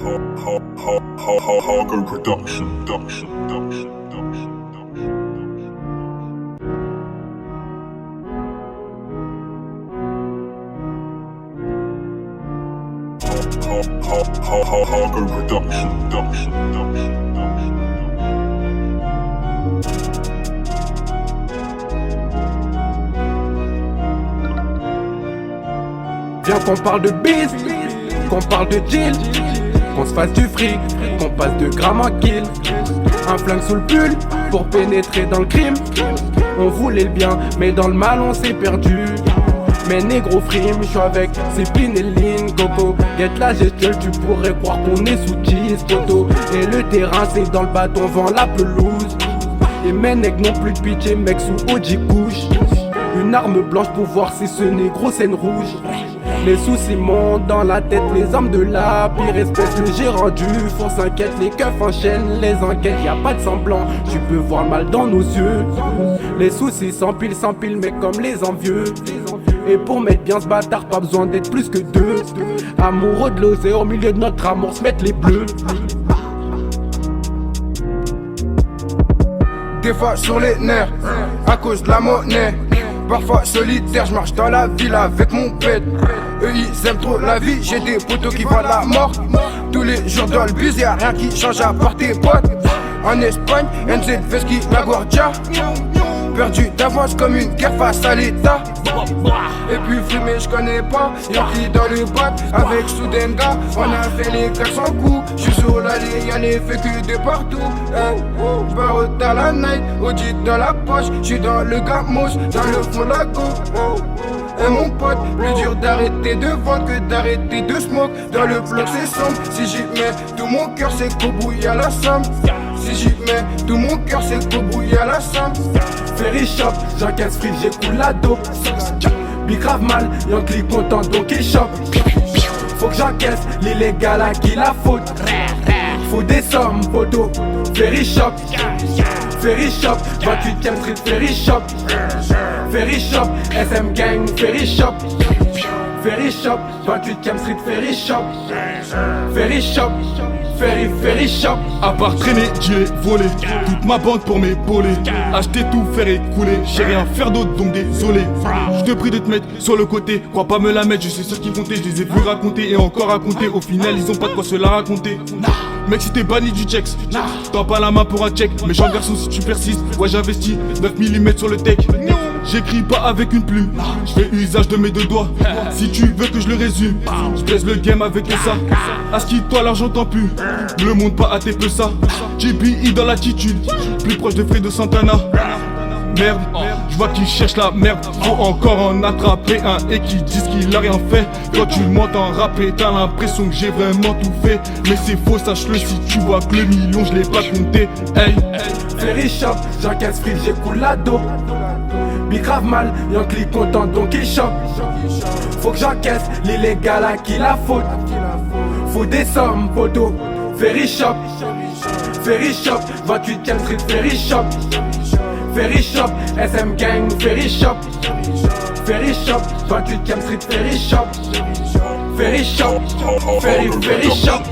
Hago Production. Hago Production. Viens qu'on parle de biz, qu'on parle de deal, qu'on se fasse du fric, qu'on passe de gramme en kill. Un flingue sous le pull pour pénétrer dans le crime. On voulait le bien, mais dans le mal on s'est perdu. Mais négro frime, je suis avec Cépine et Lynn, Coco. Get la gestuelle, tu pourrais croire qu'on est sous 10 poteaux. Et le terrain c'est dans le bâton, vend la pelouse. Et mes nègres n'ont plus de pitié, mec sous OG couche. Une arme blanche pour voir si ce négro scène rouge. Les soucis montent dans la tête, les hommes de la pire espèce. Le j'ai rendu, fond s'inquiète, les keufs enchaînent les enquêtes. Y a pas de semblant, tu peux voir le mal dans nos yeux. Les soucis s'empilent, mais comme les envieux. Et pour mettre bien ce bâtard, pas besoin d'être plus que deux. Amoureux de l'osé, au milieu de notre amour se mettent les bleus. Des fois sur les nerfs, à cause de la monnaie. Parfois solitaire, je marche dans la ville avec mon pète. Eux ils aiment trop la vie, j'ai des potos qui voient la mort. Tous les jours dans le bus, y'a rien qui change à part tes potes. En Espagne, NZ Vesky, la Guardia. Perdu d'avance comme une guerre face à l'état. Et puis fumé je connais pas, Yankee dans le bac avec Soudenga. On a fait les 400 coups, j'suis sur l'allée, y'a les fécus de partout. J'barre à la night, audit dans la poche, j'suis dans le gamos, dans le fond de la go. Et mon pote, plus dur d'arrêter de vendre que d'arrêter de smoke. Dans le bloc c'est sombre, si j'y mets tout mon cœur c'est qu'au bout y'a la somme. Si j'y mets tout mon cœur c'est qu'au bout y'a la somme. Ferry shop, j'encaisse free, j'écoule la dope. Big grave mal, Yankee content donc il chope. Faut que j'encaisse, l'illégal à qui la faute. Faut des sommes, poteau. Ferry shop, 28ème street, Ferry shop. Ferry shop, SM gang, Ferry shop. Ferry shop, 28ème street, Ferry shop. Ferry shop, Ferry shop. À part traîner, dealer, voler, toute ma bande pour m'épauler. Acheter tout, faire écouler, j'ai rien faire d'autre donc désolé. Je te prie de te mettre sur le côté, crois pas me la mettre, je sais ce qu'ils comptaient. Je les ai vus raconter et encore raconter, au final ils ont pas de quoi se la raconter. Mec si t'es banni du checks, t'as pas la main pour un check. Méchant garçon si tu persistes, ouais j'investis 9 mm sur le tech. J'écris pas avec une plume, je fais usage de mes deux doigts. Si tu veux que je le résume, je baisse le game avec ça. À ce qui toi l'argent t'en pue, le monde pas à tes peu ça. JBI dans l'attitude, plus proche de Fredo Santana. Merde, je vois qu'ils cherchent la merde. Faut encore en attraper un et qui disent qu'il a rien fait. Quand tu m'entends rapper, t'as l'impression que j'ai vraiment tout fait. Mais c'est faux, sache-le si tu vois que le million je l'ai pas compté. Hey, Ferry shop, j'encaisse free, j'écoule la dope. Big grave mal, Yankee content donc il chope. Faut que j'encaisse, l'illégal à qui la faute. Faut des sommes, poteau. Ferry shop, 28ème street, Ferry shop. Ferry shop, SM gang, Ferry shop. Ferry shop, 28ème street, Ferry shop. Ferry shop, Ferry shop.